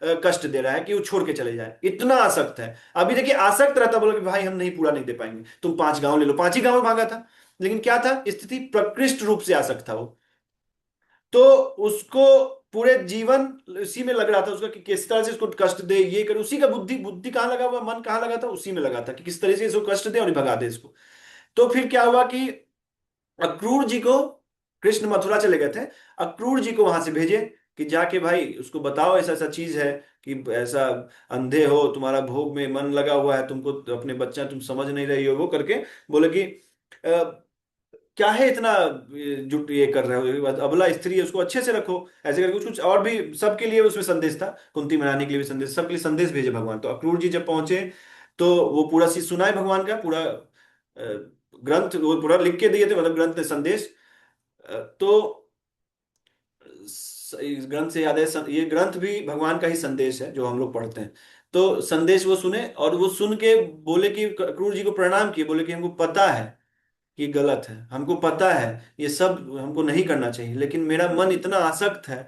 कष्ट दे रहा है कि वो छोड़ के चले जाए, इतना आसक्त है। अभी देखिए आसक्त रहता, बोला कि भाई हम नहीं, पूरा नहीं दे पाएंगे, तुम 5 गांव ले लो, 5 ही गांव मांगा था। लेकिन क्या था स्थिति, प्रकृष्ट रूप से आसक्त था वो। तो उसको पूरे जीवन उसी में लग रहा था उसका कि किस तरह से इसको कष्ट दे, ये करे, उसी का बुद्धि बुद्धि कहाँ लगा हुआ, मन कहाँ लगा था, उसी में लगा था कि किस तरह से इसको कष्ट दे और भगा दे इसको। तो फिर क्या हुआ कि अक्रूर जी को, कृष्ण मथुरा चले गए थे, अक्रूर जी को वहां से भेजे कि जाके भाई उसको बताओ ऐसा ऐसा चीज है कि ऐसा अंधे हो, तुम्हारा भोग में मन लगा हुआ है, तुमको अपने बच्चा तुम समझ नहीं रही हो, वो करके बोले कि क्या है इतना जुट ये कर रहे हो, अबला स्त्री है उसको अच्छे से रखो, ऐसे करके कुछ कुछ और भी सबके लिए उसमें संदेश था, कुंती मनाने के लिए भी संदेश, सबके लिए संदेश भेजे भगवान। तो अक्रूर जी जब पहुंचे तो वो पूरा चीज सुनाए भगवान का पूरा ग्रंथ वो पूरा लिख के दिए थे, मतलब ग्रंथ संदेश। तो इस ग्रंथ से याद है, ये ग्रंथ भी भगवान का ही संदेश है जो हम लोग पढ़ते हैं। तो संदेश वो सुने और वो सुन के बोले कि अक्रूर जी को प्रणाम किए, बोले कि हमको पता है कि गलत है, हमको पता है ये सब हमको नहीं करना चाहिए, लेकिन मेरा मन इतना आसक्त है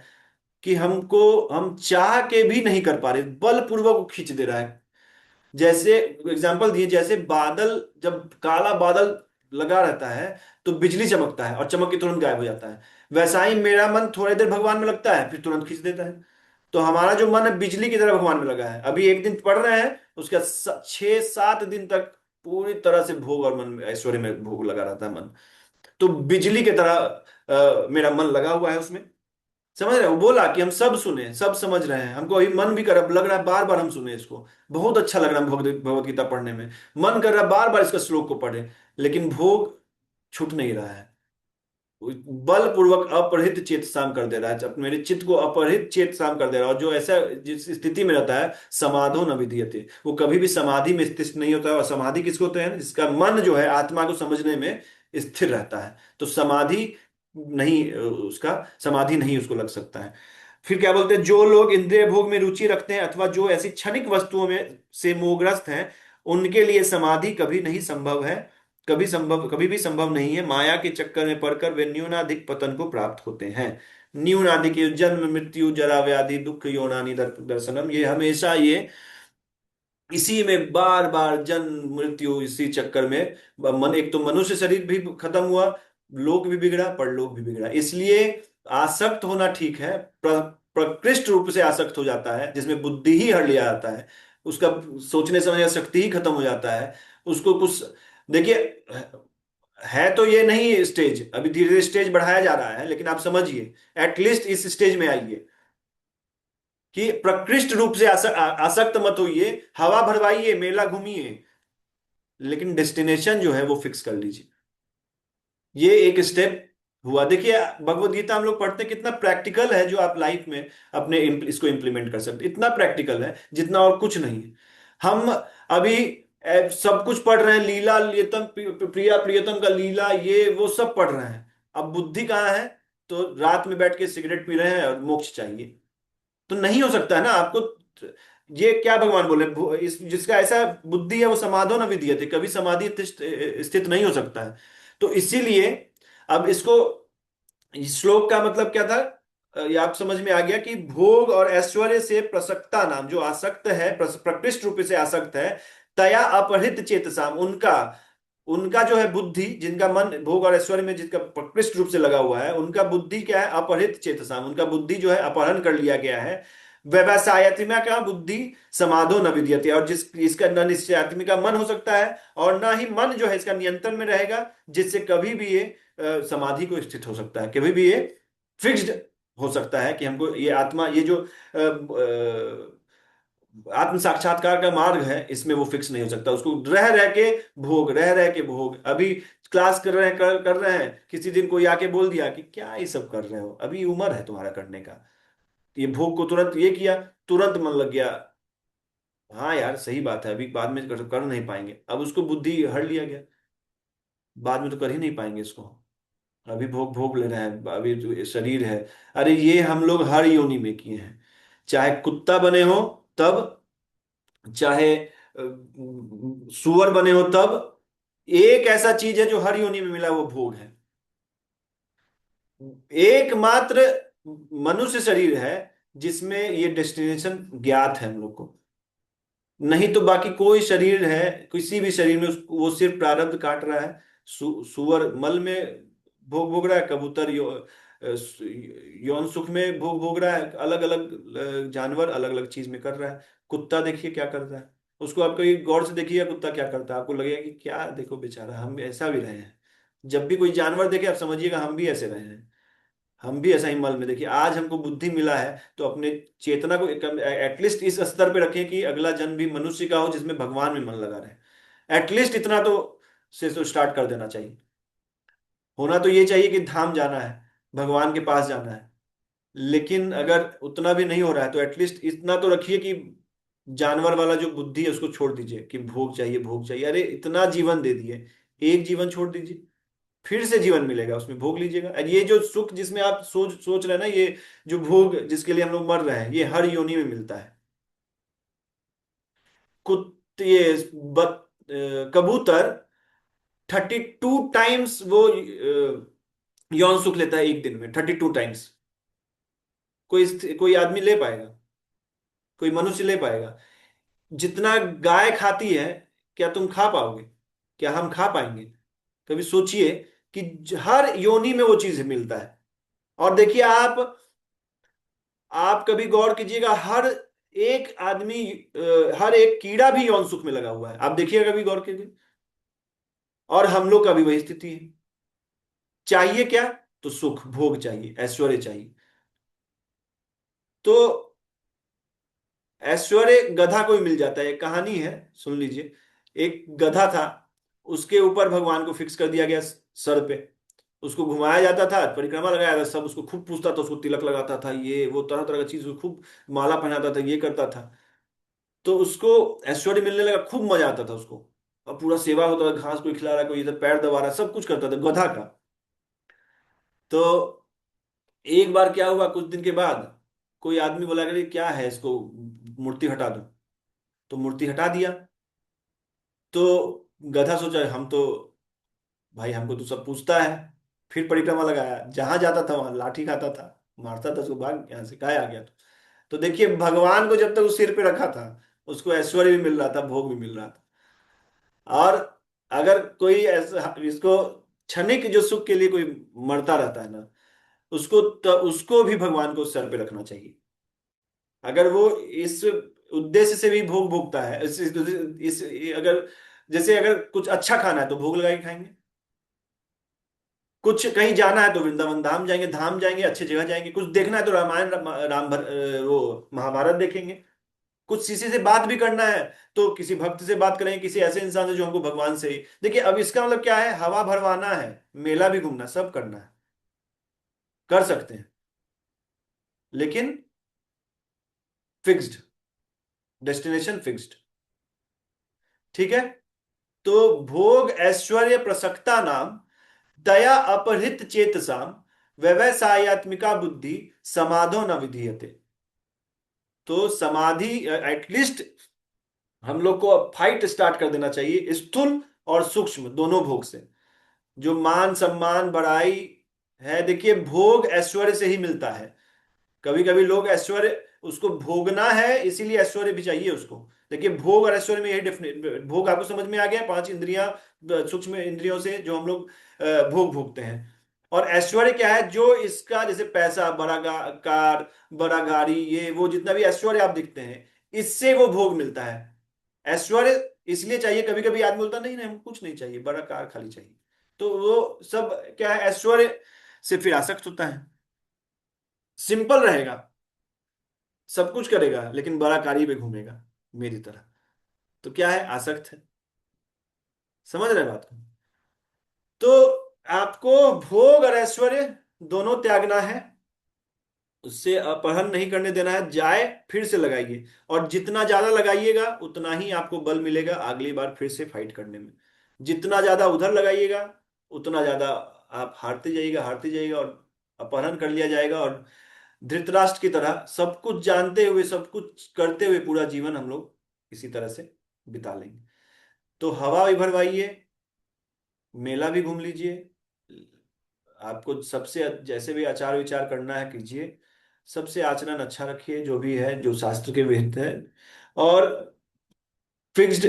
कि हमको हम चाह के भी नहीं कर पा रहे, बलपूर्वक वो खींच दे रहा है। जैसे एग्जाम्पल दिए, जैसे बादल, जब काला बादल लगा रहता है तो बिजली चमकता है और चमक के तुरंत गायब हो जाता है, वैसा ही मेरा मन थोड़ी देर भगवान में लगता है फिर तुरंत खींच देता है। तो हमारा जो मन है बिजली की तरह भगवान में लगा है, अभी एक दिन पढ़ रहे हैं उसका 6-7 दिन तक पूरी तरह से भोग और मन में ऐश्वर्य में भोग लगा रहता है मन। तो बिजली की तरह मेरा मन लगा हुआ है उसमें। समझ रहे हो, बोला कि हम सब सुने, सब समझ रहे हैं, हमको अभी मन भी कर रहा, लग रहा है बार बार हम सुने इसको, बहुत अच्छा लग रहा है भगवत गीता पढ़ने में, मन कर रहा है बार बार इसका श्लोक को पढ़े, लेकिन भोग छूट नहीं रहा है। बलपूर्वक अपहृत चेत साम कर दे रहा है, मेरे चित्त को अपहृत चेत साम कर दे रहा है। और जो ऐसा जिस स्थिति में रहता है, समाधो न विधीयते, वो कभी भी समाधि में स्थित नहीं होता है। और समाधि किसको होते हैं, जिसका मन जो है आत्मा को समझने में स्थिर रहता है, तो समाधि नहीं, उसका समाधि नहीं उसको लग सकता है। फिर क्या बोलते हैं, जो लोग इंद्रिय भोग में रुचि रखते हैं अथवा जो ऐसी क्षणिक वस्तुओं में से मोहग्रस्त हैं, उनके लिए समाधि कभी नहीं संभव है, कभी भी संभव नहीं है। माया के चक्कर में पड़कर वे न्यूनाधिक पतन को प्राप्त होते हैं। न्यूनाधिक ये जन्म मृत्यु जरा व्याधि दुख योनानि दर्शनम, ये हमेशा ये इसी में बार बार जन्म मृत्यु, इसी चक्कर में मन, एक तो मनुष्य शरीर भी खत्म हुआ, लोक भी बिगड़ा, परलोक भी बिगड़ा। इसलिए आसक्त होना ठीक है, प्रकृष्ट रूप से आसक्त हो जाता है जिसमें बुद्धि ही हर लिया जाता है, उसका सोचने समझने का शक्ति ही खत्म हो जाता है, उसको कुछ, देखिए, है तो ये नहीं स्टेज, अभी धीरे धीरे स्टेज बढ़ाया जा रहा है, लेकिन आप समझिए एटलीस्ट इस स्टेज में आइए कि प्रकृष्ट रूप से आसक्त मत होइए, हवा भरवाइए, मेला घूमिए, लेकिन डेस्टिनेशन जो है वो फिक्स कर लीजिए। ये एक स्टेप हुआ। देखिए भगवत गीता हम लोग पढ़ते हैं, कितना प्रैक्टिकल है, जो आप लाइफ में अपने इसको इंप्लीमेंट कर सकते, इतना प्रैक्टिकल है जितना और कुछ नहीं है। हम अभी सब कुछ पढ़ रहे हैं, लीला प्रियतम, प्रिया प्रियतम का लीला, ये वो सब पढ़ रहे हैं, अब बुद्धि कहाँ है, तो रात में बैठ के सिगरेट पी रहे हैं और मोक्ष चाहिए। तो नहीं हो सकता है ना आपको। ये क्या भगवान बोले, इस जिसका ऐसा बुद्धि है वो समाधो न विद्यते, कभी समाधि स्थित नहीं हो सकता है। तो इसीलिए अब इसको, इस श्लोक का मतलब क्या था, ये आप समझ में आ गया कि भोग और ऐश्वर्य से प्रसक्ता नाम, जो आसक्त है, प्रकृष्ट रूप से आसक्त है, तया अपहृत चेतसाम, उनका उनका जो है बुद्धि, जिनका मन भोग और ऐश्वर्य में जिसका प्रकृष्ट रूप से लगा हुआ है, उनका बुद्धि क्या है, अपहृत चेतसाम, उनका बुद्धि जो है अपहरण कर लिया गया है। व्यवसायत्मिका का बुद्धि समाधो न विद्यते, और जिस इसका न निश्चयात्मिका का मन हो सकता है, और ना ही मन जो है इसका नियंत्रण में रहेगा, जिससे कभी भी ये समाधि को स्थित हो सकता है, कभी भी ये फिक्स्ड हो सकता है कि हमको ये आत्मा, ये जो आत्म साक्षात्कार का मार्ग है, इसमें वो फिक्स नहीं हो सकता, उसको रह रह के भोग, रह रह के भोग। अभी क्लास कर रहे हैं, किसी दिन कोई आके बोल दिया कि क्या ये सब कर रहे हो, अभी उम्र है तुम्हारा करने का, ये भोग को तुरंत ये किया, तुरंत मन लग गया, हाँ यार सही बात है, अभी बाद में कर नहीं पाएंगे, अब उसको बुद्धि हर लिया गया, बाद में तो कर ही नहीं पाएंगे इसको, अभी भोग भोग ले रहे हैं, अभी जो शरीर है। अरे ये हम लोग हर योनि में किए हैं, चाहे कुत्ता बने हो तब, चाहे सुअर बने हो तब, एक ऐसा चीज है जो हर योनि में मिला, वो भोग है। एकमात्र मनुष्य शरीर है जिसमें ये डेस्टिनेशन ज्ञात है हम लोग को, नहीं तो बाकी कोई शरीर है, किसी भी शरीर में वो सिर्फ प्रारब्ध काट रहा है। सुअर मल में भोग भोग रहा है, कबूतर यौन सुख में भोग भोग रहा है, अलग अलग जानवर अलग अलग चीज में कर रहा है। कुत्ता देखिए क्या करता है, उसको आप कभी गौर से देखिए कुत्ता क्या करता है, आपको लगेगा कि क्या देखो बेचारा, हम भी ऐसा भी रहे हैं। जब भी कोई जानवर देखे आप समझिएगा हम भी ऐसे रहे हैं, हम भी ऐसा ही मल में देखिए। आज हमको बुद्धि मिला है तो अपने चेतना को एटलीस्ट इस स्तर पे रखें कि अगला जन्म भी मनुष्य का हो जिसमें भगवान में मन लगा रहे। एटलीस्ट इतना तो से तो स्टार्ट कर देना चाहिए। होना तो ये चाहिए कि धाम जाना है, भगवान के पास जाना है, लेकिन अगर उतना भी नहीं हो रहा है तो एटलीस्ट इतना तो रखिए कि जानवर वाला जो बुद्धि है उसको छोड़ दीजिए कि भोग चाहिए भोग चाहिए। अरे इतना जीवन दे दिए, एक जीवन छोड़ दीजिए, फिर से जीवन मिलेगा उसमें भोग लीजिएगा। और ये जो सुख जिसमें आप सोच सोच रहे हैं ना, ये जो भोग जिसके लिए हम लोग मर रहे हैं, ये हर योनि में मिलता है। कुत्ते, कबूतर 32 टाइम्स वो यौन सुख लेता है एक दिन में, 32 टाइम्स। कोई आदमी ले पाएगा, कोई मनुष्य ले पाएगा? जितना गाय खाती है, क्या तुम खा पाओगे? क्या हम खा पाएंगे? कभी सोचिए कि हर योनि में वो चीज मिलता है। और देखिए आप कभी गौर कीजिएगा, हर एक आदमी हर एक कीड़ा भी यौन सुख में लगा हुआ है, आप देखिएगा कभी गौर कीजिए। और हम लोग का भी वही स्थिति है। चाहिए क्या? तो सुख भोग चाहिए, ऐश्वर्य चाहिए। तो ऐश्वर्य गधा को ही मिल जाता है। एक कहानी है, सुन लीजिए। एक गधा था, उसके ऊपर भगवान को फिक्स कर दिया गया सर पे। उसको घुमाया जाता था, परिक्रमा लगाया था, सब उसको खूब पूछता था, उसको तिलक लगाता था, ये वो तरह तरह की चीज, उसको खूब माला पहनाता था, ये करता था। तो उसको ऐश्वर्य मिलने लगा, खूब मजा आता था उसको। और पूरा सेवा होता था, घास कोई खिला रहा है, कोई इधर पैर दबा रहा है, सब कुछ करता था गधा का। तो एक बार क्या हुआ, कुछ दिन के बाद कोई आदमी बोला कि क्या है इसको, मूर्ति हटा दो। तो मूर्ति हटा दिया। तो गधा सोचा हम तो, भाई हमको तो सब पूछता है। फिर परिक्रमा लगाया, जहां जाता था वहां लाठी खाता था, मारता था उसको, भाग यहाँ से काय आ गया। तो देखिए भगवान को जब तक उस सिर पे रखा था, उसको ऐश्वर्य भी मिल रहा था, भोग भी मिल रहा था। और अगर कोई ऐसा इसको क्षणिक जो सुख के लिए कोई मरता रहता है ना, उसको भी भगवान को सर पे रखना चाहिए। अगर वो इस उद्देश्य से भी भोग भोगता है, अगर जैसे अगर कुछ अच्छा खाना है तो भोग लगा के खाएंगे, कुछ कहीं जाना है तो वृंदावन धाम जाएंगे, धाम जाएंगे अच्छी जगह जाएंगे, कुछ देखना है तो रामायण वो महाभारत देखेंगे, कुछ किसी से बात भी करना है तो किसी भक्त से बात करेंगे, किसी ऐसे इंसान से जो हमको भगवान से ही देखिए। अब इसका मतलब क्या है, हवा भरवाना है, मेला भी घूमना, सब करना है, कर सकते हैं, लेकिन फिक्स्ड, डेस्टिनेशन फिक्स्ड। ठीक है। तो भोग ऐश्वर्य प्रसक्ता नाम दया अपहृत चेतसाम व्यवसायत्मिका बुद्धि समाधो न विधीयते। तो समाधि एटलीस्ट हम लोग को अब फाइट स्टार्ट कर देना चाहिए स्थूल और सूक्ष्म दोनों भोग से। जो मान सम्मान बड़ाई है, देखिए भोग ऐश्वर्य से ही मिलता है। कभी कभी लोग ऐश्वर्य उसको भोगना है इसीलिए ऐश्वर्य भी चाहिए उसको। देखिए भोग और ऐश्वर्य में यही डिफरेंस, भोग आपको समझ में आ गया, पांच इंद्रियां, सूक्ष्म इंद्रियों से जो हम लोग भोग भोगते हैं। और ऐश्वर्य क्या है, जो इसका जैसे पैसा, बड़ा कार, बड़ा गाड़ी, ये वो जितना भी ऐश्वर्य आप दिखते हैं, इससे वो भोग मिलता है। ऐश्वर्य इसलिए चाहिए, कभी कभी आदमी बोलता नहीं नहीं हमको कुछ नहीं चाहिए, बड़ा कार खाली चाहिए। तो वो सब क्या है, ऐश्वर्य से फिर आसक्त होता है। सिंपल रहेगा, सब कुछ करेगा लेकिन बड़ा गाड़ी पे घूमेगा मेरी तरह, तो क्या है, आसक्त है। समझ रहे हैं बात को? तो आपको भोग और ऐश्वर्य दोनों त्यागना है, उससे अपहरण नहीं करने देना है, जाए फिर से लगाइए। और जितना ज्यादा लगाइएगा उतना ही आपको बल मिलेगा अगली बार फिर से फाइट करने में। जितना ज्यादा उधर लगाइएगा उतना ज्यादा आप हारते जाइएगा और अपहरण कर लिया जाएगा। और धृतराष्ट्र की तरह सब कुछ जानते हुए, सब कुछ करते हुए पूरा जीवन हम लोग इसी तरह से बिता लेंगे। तो हवा भी भरवाइए, मेला भी घूम लीजिए, आपको सबसे जैसे भी आचार विचार करना है कीजिए, सबसे आचरण अच्छा रखिए जो भी है, जो शास्त्र के विहित है। और फिक्स्ड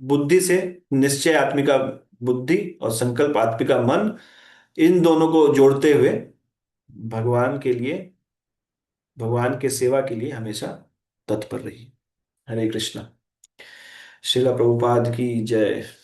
बुद्धि से, निश्चय आत्मिका बुद्धि और संकल्प आत्मिका मन, इन दोनों को जोड़ते हुए भगवान के लिए, भगवान के सेवा के लिए हमेशा तत्पर रहिए। हरे कृष्णा। शिला प्रभुपाद की जय।